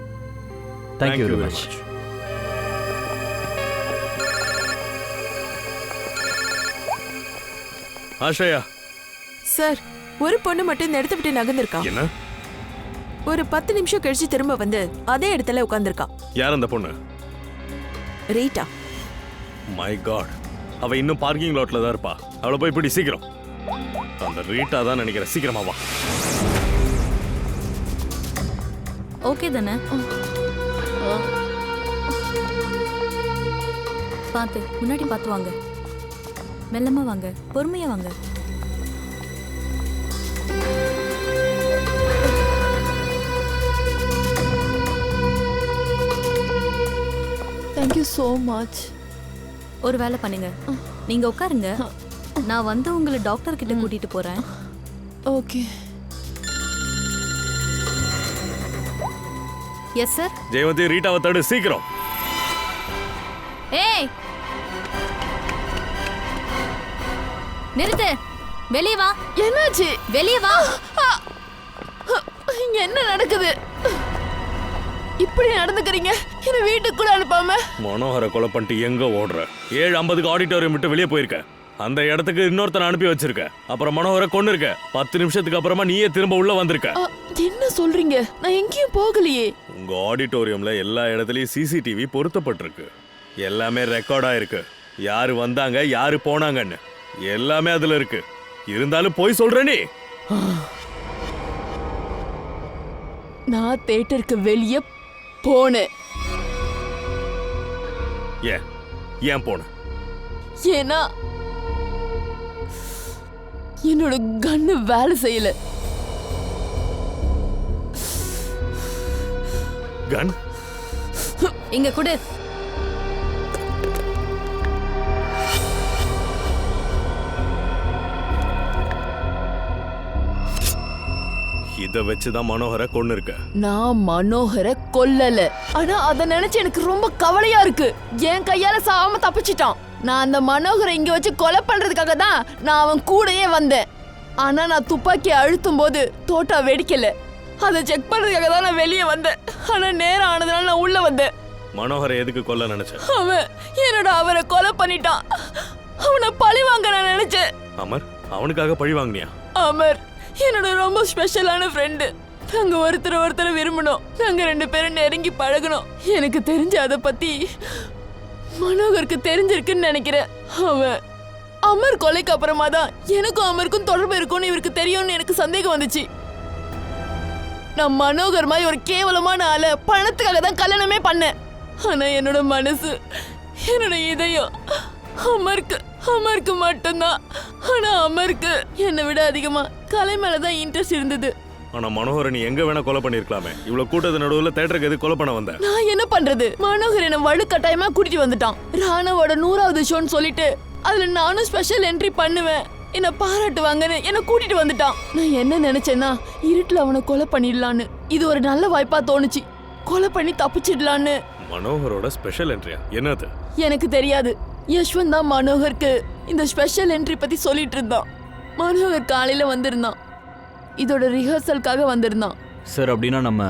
Thank you very much. ஆஷயா சார், ஒரு பொண்ணு மட்டும் இந்த இடத்த விட்டு நகர்ந்திருக்கா. என்ன? ஒரு 10 நிமிஷம் கழிச்சு திரும்ப வந்து அதே இடத்துல உட்கார்ந்திருக்கா. யார் அந்த பொண்ணு? ரீட்டா. மை காட், அவ இன்னும் பார்க்கிங் லாட்ல தான் இருப்பா. அவளை போய் இப்படி சீக்கிரம். அந்த ரீட்டா தான் நினைக்கிறேன். சீக்கிரமா வா. ஓகே தானே? பார்த்து முன்னாடி பார்த்து வாங்க. மெல்லமா வாங்க, பொறுமையா வாங்க. Thank you so much. ஒரு வேலை பண்ணுங்க, நீங்க உட்காருங்க. நான் வந்து உங்களை டாக்டர் கிட்ட கூட்டிட்டு போறேன். ஓகே. Yes sir. ஜெயவந்தி, ரீட்டாவை தடு சீக்கிரம். ஏய், நிறுத்து. வெளியே வா. என்னாச்சு? வெளியே வா. இங்க என்ன நடக்குது? இப்படி நடந்துக்கிறீங்க? என்ன வீட்டுக்குள்ள அனுப்பாம? மனோகரை கொலை பண்ணிட்டு எங்க ஓடுற? 7:50க்கு ஆடிட்டோரியம் விட்டு வெளியே போயிருக்க. அந்த இடத்துக்கு இன்னொருத்தனை அனுப்பி வச்சிருக்க. அப்புறம் மனோகரை கொண்டு இருக்க. 10 நிமிஷத்துக்கு அப்புறமா நீயே திரும்ப உள்ள வந்திருக்க. என்ன சொல்றீங்க? நான் எங்கேயும் போகலையே. உங்க ஆடிட்டோரியம்ல எல்லா இடத்துலயும் சிசிடிவி பொருத்தப்பட்டிருக்கு. எல்லாமே ரெக்கார்டா இருக்கு. யாரு வந்தாங்க, யாரு போனாங்கன்னு எல்லாமே அதுல இருக்கு. இருந்தாலும் போய் சொல்ற நீ. நான் தியேட்டருக்கு வெளியே போனேன். ஏன் போன? ஏன்னா என்னோட கண்ணு வேலை செய்யல. கன் இங்க கொடு. இத வச்சுதான் மனோகரை கொன்னு இருக்க. நான் மனோகரை கொல்லல. ஆனா அத நினைச்சு எனக்கு ரொம்ப கவலையா இருக்கு. என் கையால சாம தப்பிச்சிட்டான். நான் அந்த மனோகரை இங்க வச்சு கொலை பண்றதுக்காக தான் நான் அவன் கூடயே வந்தேன். ஆனா நான் துப்பாக்கி அழுத்தும் போது தோட்டா வெடிக்கல. அதை செக் பண்றதுக்காக தான் நான் வெளியே வந்தேன். ஆனா நேரம் ஆனதுனால நான் உள்ள வந்தேன். மனோகரை எதுக்கு கொல்ல நினைச்ச? அவரை கொலை பண்ணிட்டான். அவனை பழி வாங்க நான் நினைச்சேன். அமர், அவனுக்காக பழி வாங்கினியா? அமர் என்னோட ரொம்ப ஸ்பெஷலான ஃப்ரெண்டு. நாங்க ஒருத்தரை விரும்பணும். நாங்க 2 பேரும் நெருங்கி பழகணும். எனக்கு தெரிஞ்ச அதை பத்தி மனோகருக்கு தெரிஞ்சிருக்குன்னு நினைக்கிறேன். அவன் அமர் கொலைக்கு அப்புறமா தான் எனக்கும் அமருக்கும் தொடர்பு இருக்கும்னு இவருக்கு தெரியும்னு எனக்கு சந்தேகம் வந்துச்சு. நான் மனோகர் மாதிரி ஒரு கேவலமான ஆளை பணத்துக்காக தான் கல்யாணமே பண்ணேன். ஆனா என்னோட மனசு, என்னோட இதயம் அமருக்கு மட்டும்தான். ஆனா அமருக்கு என்னை விட அதிகமா கலை மேலதான் இன்ட்ரெஸ்ட் இருந்தது. ஆனா மனோகரை நீ எங்க வேணா கொலை பண்ணிருக்கலாமே. இவ்வளவு கூட்டத்து நடுவுல தேட்டருக்கு எது கொலை பண்ண வந்த? நான் என்ன பண்றது? மனோகர் என்ன வலுக்கட்டாயமா கூட்டிட்டு வந்துட்டான். ராணாவோட 100வது ஷோன்னு சொல்லிட்டு அதுல நானும் ஸ்பெஷல் என்ட்ரி பண்ணுவேன், என்ன பாராட்டுவாங்கன்னு என்ன கூட்டிட்டு வந்துட்டான். நான் என்ன நினைச்சேன்னா இருட்டுல அவனை கொலை பண்ணிடலான்னு. இது ஒரு நல்ல வாய்ப்பா தோணுச்சு. கொலை பண்ணி தப்பிச்சிடலான்னு. மனோகரோட ஸ்பெஷல் என்ட்ரியா? என்னது? எனக்கு தெரியாது. யஷ்வந்த் தான் மனோகருக்கு இந்த ஸ்பெஷல் என்ட்ரி பத்தி சொல்லிட்டு இருந்தான். மனோகர் காலையில வந்திருந்தான். இதோட ரிஹர்சலுக்காக வந்திருந்தான். சார், அப்படின்னா நம்ம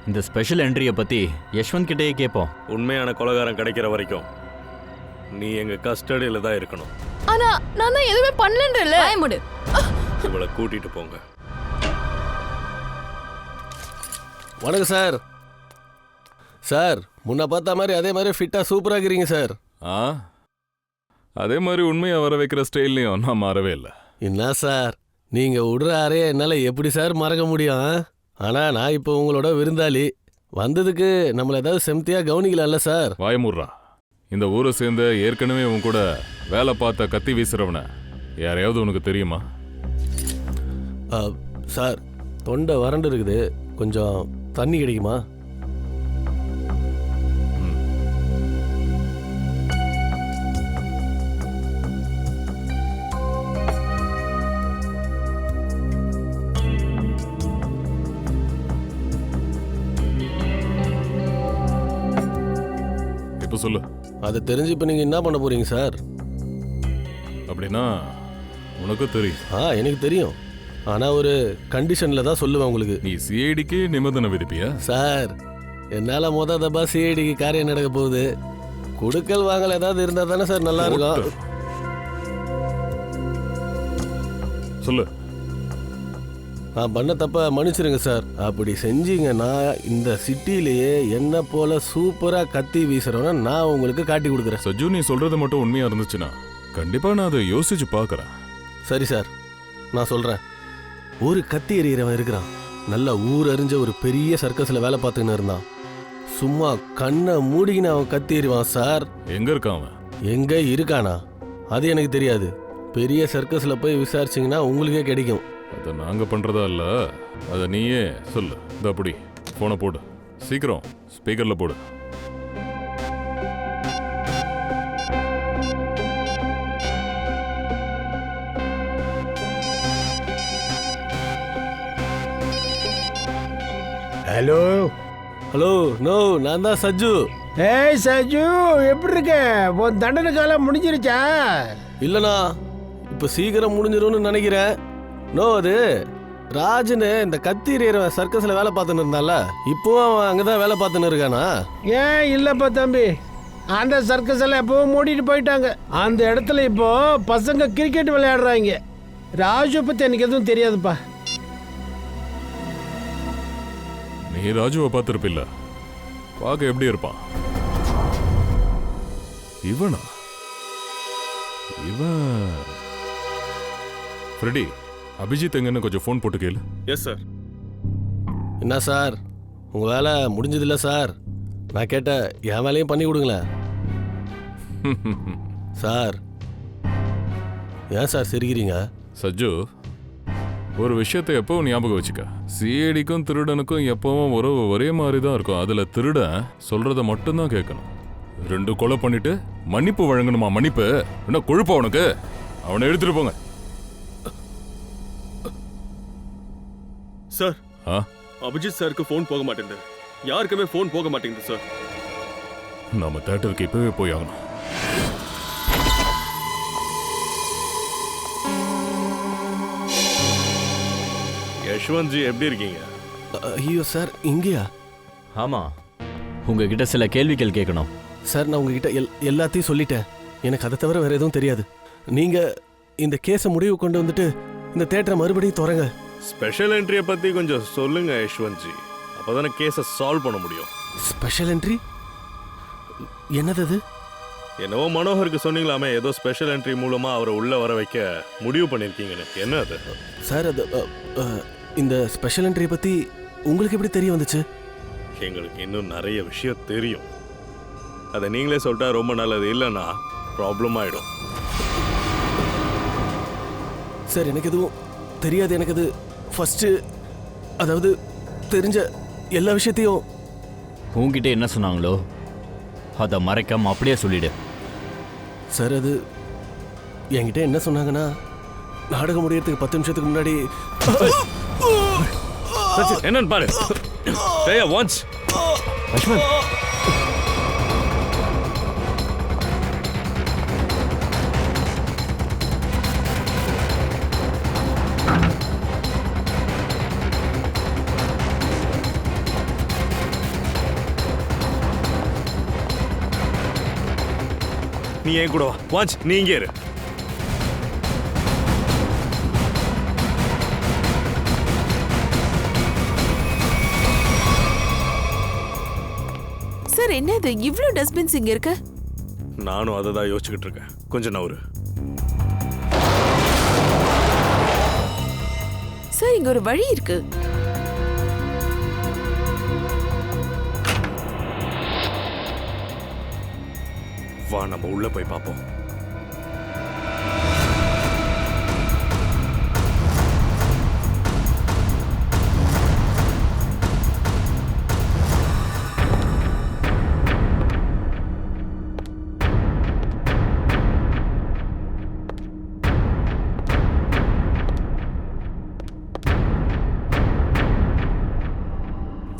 இந்த ஸ்பெஷல் என்ட்ரியை பத்தி யஷ்வந்த் கிட்டேயே கேட்போம். உண்மையான கொலைகாரன் கிடைக்கிற வரைக்கும் நீ எங்க கஸ்டடியில தான் இருக்கணும். ஆனா நான் தான் எதுவுமே பண்ணலன்றல. முடு. இவளை கூட்டிட்டு போங்க. வணக்கம் சார். சார், முன்ன பார்த்த மாதிரி அதே மாதிரி ஃபிட்டா சூப்பரா இருக்கிறீங்க சார். அதே மாதிரி உண்மையா வர வைக்கிற ஸ்டைல்லையும் நான் மாறவே இல்லை. என்ன சார், நீங்க விடுற அறைய என்னால எப்படி சார் மறக்க முடியும்? ஆனா நான் இப்போ உங்களோட விருந்தாளி. வந்ததுக்கு நம்மள ஏதாவது செம்தியா கவனிக்கலாம்ல சார்? வாயமுட்றா. இந்த ஊரை சேர்ந்த ஏற்கனவே உன் கூட வேலை பார்த்த கத்தி வீசுறவன யாரையாவது உனக்கு தெரியுமா? சார், தொண்டை வறண்டு இருக்குது. கொஞ்சம் தண்ணி கிடைக்குமா? இப்ப சொல்லு. அதை தெரிஞ்சு இப்போ நீங்கள் என்ன பண்ண போறீங்க சார்? அப்படின்னா உனக்கு தெரியும். எனக்கு தெரியும். ஆனால் ஒரு கண்டிஷனில் தான் சொல்லுவேன் உங்களுக்கு. நீ சிஐடிக்கு நிபந்தனை விதிப்பியா? சார், என்னால் மொதல் தப்பா சிஐடிக்கு காரியம் நடக்க போகுது. கொடுக்கல் வாங்கல் ஏதாவது இருந்தால் தானே சார் நல்லா இருக்கும். சொல்லு. நான் பண்ண தப்ப மன்னிச்சிருங்க சார். அப்படி செஞ்சீங்கன்னா இந்த சிட்டிலேயே என்ன போல சூப்பராக கத்தி வீசுறவன நான் உங்களுக்கு காட்டி கொடுக்குறேன். சஜு, நீ சொல்றது மட்டும் உண்மையா இருந்துச்சுன்னா கண்டிப்பா நான் அதை யோசிச்சு பார்க்கறேன். சரி சார், நான் சொல்றேன். ஒரு கத்தி எறிகிறவன் இருக்கிறான். நல்ல ஊர் அறிஞ்ச ஒரு பெரிய சர்க்கஸில் வேலை பார்த்துக்கின்னு இருந்தான். சும்மா கண்ணை மூடிக்கின்னு அவன் கத்தி எறிவான் சார். எங்க இருக்கான் அவன்? எங்க இருக்கானா அது எனக்கு தெரியாது. பெரிய சர்க்கஸில் போய் விசாரிச்சிங்கன்னா உங்களுக்கே கிடைக்கும். அதை நாங்க பண்றதா இல்ல, அதை நீயே சொல்லு. இந்த அப்படி போனை போடு, சீக்கிரம் ஸ்பீக்கர்ல போடு. Hello hello. நோ, நான் தான் சஜ்ஜு. ஏய் சஜு, எப்படி இருக்க? உன் தண்டனை காலம் முடிஞ்சிருச்சா? இல்லைண்ணா, இப்போ சீக்கிரம் முடிஞ்சிரும்னு நினைக்கிறேன். நோ, அது ராஜுன்னு இந்த கத்தி எறிகிறவன் சர்க்கஸில் வேலை பார்த்துன்னு இருந்தால, இப்போவும் அவன் அங்கே தான் வேலை பார்த்துன்னு இருக்கானா? ஏன் இல்லப்பா தம்பி, அந்த சர்க்கஸ் எல்லாம் எப்பவும் மூடிட்டு போயிட்டாங்க. அந்த இடத்துல இப்போ பசங்க கிரிக்கெட் விளையாடுறாங்க. ராஜு பத்தி எனக்கு எதுவும் தெரியாதுப்பா. நீ ராஜுவை பார்த்துருப்பில்ல, பார்க்க எப்படி இருப்பான்? இவனா? இவன் ஃப்ரெடி. அபிஜித் எங்கன்னு கொஞ்சம் ஃபோன் போட்டு கேளு. Yes sir. என்ன சார், உங்கள் வேலை முடிஞ்சதில்ல சார்? நான் கேட்ட என் வேலையும் பண்ணி கொடுங்களேன் சார். ஏன் சார் சிரிக்கிறீங்க? சஜ்ஜு, ஒரு விஷயத்தை எப்பவும் ஞாபகம் வச்சுக்க. சிஐடிக்கும் திருடனுக்கும் எப்பவும் உறவு ஒரே மாதிரி தான் இருக்கும். அதுல திருடன் சொல்றத மட்டும்தான் கேட்கணும். 2 கொலை பண்ணிட்டு மன்னிப்பு வழங்கணுமா? மன்னிப்பு என்ன கொழுப்பா உனக்கு? அவனை எடுத்துட்டு போங்க சார். அபிஜித் சாருக்கு ஃபோன் போக மாட்டேங்குது. யாருக்குமே ஃபோன் போக மாட்டேங்குது சார். நாம தியேட்டருக்கு இப்பவே போய் ஆகணும். யஷ்வந்த் ஜி, எப்படி இருக்கீங்க? ஐயோ சார், இங்கேயா? ஆமாம், உங்ககிட்ட சில கேள்விகள் கேட்கணும். சார், நான் உங்ககிட்ட எல்லாத்தையும் சொல்லிட்டேன். எனக்கு அதை தவிர வேற எதுவும் தெரியாது. நீங்கள் இந்த கேஸை முடிவு கொண்டு வந்துட்டு இந்த தேட்டரை மறுபடியும் தொடங்க. ஸ்பெஷல் என்ட்ரியை பற்றி கொஞ்சம் சொல்லுங்க யஷ்வந்த் ஜி. அப்போ தானே கேஸை சால்வ் பண்ண முடியும். Special entry? என்னது அது? என்னவோ மனோகருக்கு சொன்னீங்களாமே, ஏதோ ஸ்பெஷல் என்ட்ரி மூலமாக அவரை உள்ளே வர வைக்க முடிவு பண்ணியிருக்கீங்கன்னு. என்ன அது? சார், அது இந்த ஸ்பெஷல் என்ட்ரியை பற்றி உங்களுக்கு எப்படி தெரிய வந்துச்சு? எங்களுக்கு இன்னும் நிறைய விஷயம் தெரியும். அதை நீங்களே சொல்லிட்டா ரொம்ப நல்லது. இல்லைன்னா ப்ராப்ளம் ஆகிடும். சார், எனக்கு எதுவும் தெரியாது. எனக்கு அது ஃபஸ்ட்டு, அதாவது தெரிஞ்ச எல்லா விஷயத்தையும். உங்ககிட்ட என்ன சொன்னாங்களோ அதை மறைக்காம அப்படியே சொல்லிடு. சார், அது என்கிட்ட என்ன சொன்னாங்கன்னா, நாடகம் முடியறதுக்கு 10 நிமிஷத்துக்கு முன்னாடி. என்னன்னு பாரு. ஒன்ஸ் அஸ்வந்த், நீ ஏன் கூட வா. வாட்ச், நீ இங்கே இரு. சார், என்னது இவ்ளோ டஸ்ட்பின்ஸ் இங்க இருக்கு? நானும் அதை தான் யோசிச்சுக்கிட்டு இருக்கேன். கொஞ்சம் நவரு. சார், இங்க ஒரு வழி இருக்கு. வா, நம்ம உள்ள போய் பார்ப்போம்.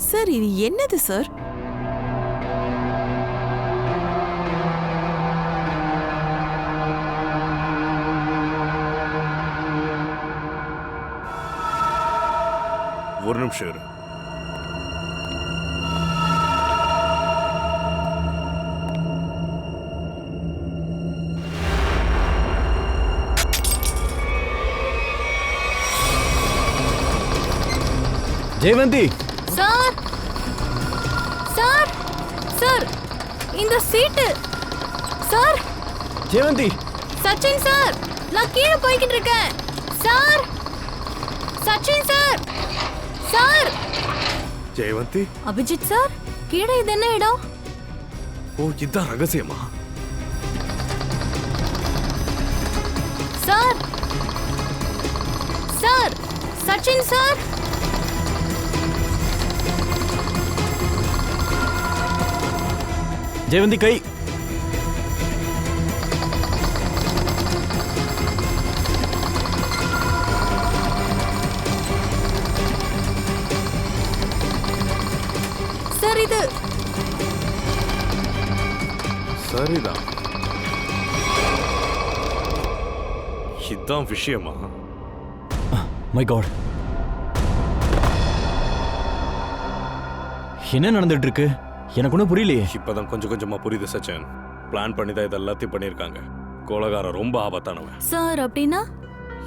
சார், இது என்னது சார்? ஒரு நிமிஷம் இரு. ஜெயவந்தி சார் சார் சார் இந்த சீட்டு சார். ஜெயவந்தி சச்சின் சார், நான் கீழே போய்கிட்டு இருக்கேன் sir. Sachin sir sir. Jayavanti. Abhijit sir, கீழே இது என்ன இடம்? ஓ, இதுதான் ரகசியமா? Sir sir. Sachin sir. Jayavanti கை. சார் இது சரிதான். இதுதான் விஷயமா? மை காட், என்ன நடந்துட்டு இருக்கு? எனக்கு ஒன்றும் புரியலையே. இப்பதான் கொஞ்சம் கொஞ்சமா புரியுது சச்சின். பிளான் பண்ணி தான் இது எல்லாத்தையும் பண்ணியிருக்காங்க. கொலகாரன் ரொம்ப ஆபத்தானவன். சார். அப்படின்னா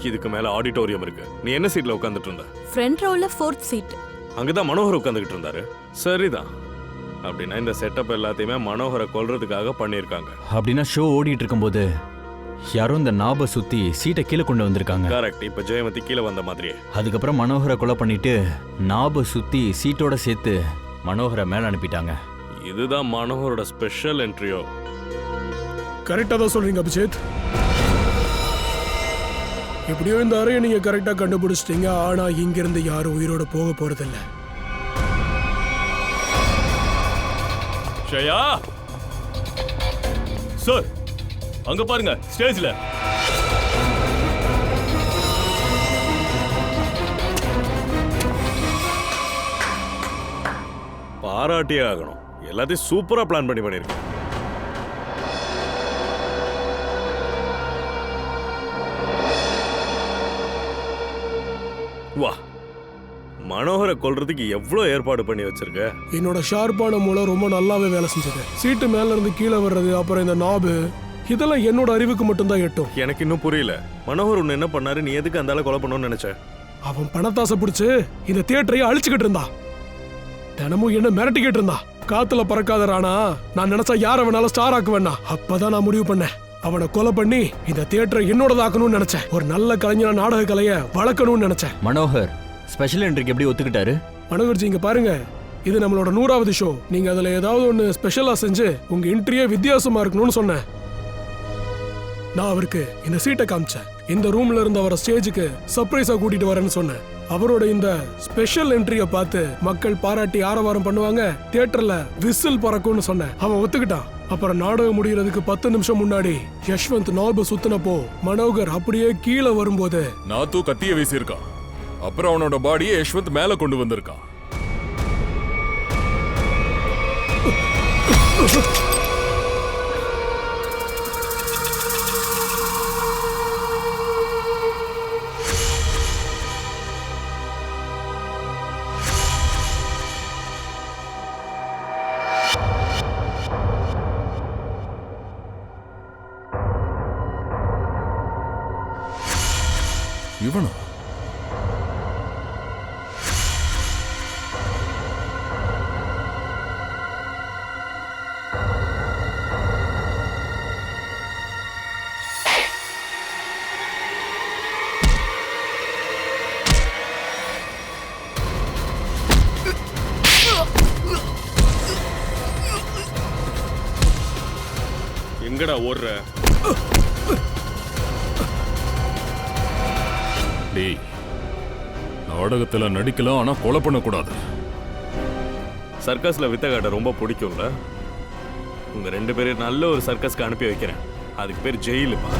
இதுக்கு மேல ஆடிட்டோரியம் இருக்கு. நீ என்ன சீட்ல உட்காந்துட்டு இருந்த? ஃப்ரண்ட் ரோல 4th சீட். அங்கதான் மனோகர் உட்காந்துக்கிட்டு இருந்தாரு. சரிதான். அப்படின்னா இந்த செட்டப் எல்லாத்தையுமே மனோகரை கொல்றதுக்காக பண்ணியிருக்காங்க. அப்படின்னா ஷோ ஓடிட்டு இருக்கும்போது யாரும் இந்த நாபை சுத்தி சீட்டை கீழே கொண்டு வந்திருக்காங்க. கரெக்ட். இப்ப ஜெயமதி கீழே வந்த மாதிரியே. அதுக்கப்புறம் மனோகரை கொலை பண்ணிட்டு நாபை சுத்தி சீட்டோட சேர்த்து மனோகரை மேல அனுப்பிட்டாங்க. இதுதான் மனோகரோட ஸ்பெஷல் என்ட்ரியோ. கரெக்டா தான் சொல்றீங்க அபிஜித். எப்படியோ இந்த அறையை நீங்க கரெக்டா கண்டுபிடிச்சிட்டீங்க. ஆனா இங்க இருந்து யாரும் உயிரோட போக போறதில்ல. ஷயா சார், அங்க பாருங்க ஸ்டேஜ்ல. பாராட்டியே ஆகணும். எல்லாத்தையும் சூப்பரா பிளான் பண்ணிருக்கேன். வா, மனோகரை கொல்றதுக்கு எவ்வளவு ஏற்பாடு பண்ணி வச்சிருக்க. என்னோட ஷார்ப்பான மூலம் ரொம்ப நல்லாவே வேலை செஞ்சது. சீட்டு மேல இருந்து கீழே வர்றது, அப்புறம் இந்த நாபு, இதெல்லாம் என்னோட அறிவுக்கு மட்டும்தான் எட்டும். எனக்கு இன்னும் புரியல. மனோகர் உன்னை என்ன பண்ணாரு? நீ எதுக்கு அந்த ஆளை கொலை பண்ணணும்னு நினைச்ச? அவன் பணத்தாசை பிடிச்சு இந்த தியேட்டரையே அழிச்சுக்கிட்டு இருந்தா. தினமும் என்ன மிரட்டிக்கிட்டு இருந்தா. காத்துல பறக்காத ராணா, நான் நினைச்சா யார வேணாலும் ஸ்டார் ஆக்குவேன்னா. அப்பதான் நான் முடிவு பண்ணேன், அவனை கொலை பண்ணி இந்த தியேட்டரை என்னோடதாக்கணும்னு நினைச்சேன். ஒரு நல்ல கலைஞனா நாடக கலைய வளர்க்கணும்னு நினைச்சேன். மனோகர் ஸ்பெஷல் என்ட்ரிக்கு எப்படி ஒத்துக்கிட்டாரு? மனோகர்ஜி இங்க பாருங்க, இது நம்மளோட 100வது ஷோ. நீங்க அதுல ஏதாவது ஒன்னு ஸ்பெஷலா செஞ்சு உங்க என்ட்ரியே வித்தியாசமா இருக்கணும்னு சொன்னேன். நான் அவருக்கு இந்த சீட்டை காமிச்சேன். இந்த ரூம்ல இருந்து அவரை ஸ்டேஜுக்கு சர்ப்ரைஸா கூட்டிட்டு வரேன்னு சொன்னேன். அவரோட இந்த ஸ்பெஷல் என்ட்ரியை பார்த்து மக்கள் பாராட்டி ஆரவாரம் பண்ணுவாங்க, தியேட்டர்ல விசில் பறக்கும்னு சொன்னேன். அவன் ஒத்துக்கிட்டான். அப்புறம் நாடகம் முடியறதுக்கு 10 நிமிஷம் முன்னாடி யஷ்வந்த் நாபு சுத்தினப்போ மனோகர் அப்படியே கீழே வரும்போது நாத்து கத்திய வீசியிருக்கான். அப்புறம் அவனோட பாடியை யஷ்வந்த் மேல கொண்டு வந்திருக்கான். இவனா? எங்கடா ஓடுற? டேய், நாடகத்துல நடிக்கலாம், ஆனா கொலை பண்ணக்கூடாது. சர்க்கஸ்ல வித்த காட்ட ரொம்ப பிடிக்கும்ல. உங்க 2 பேரும் நல்ல ஒரு சர்க்கஸ்க்கு அனுப்பி வைக்கிறேன். அதுக்கு பேர் ஜெயிலுப்பா.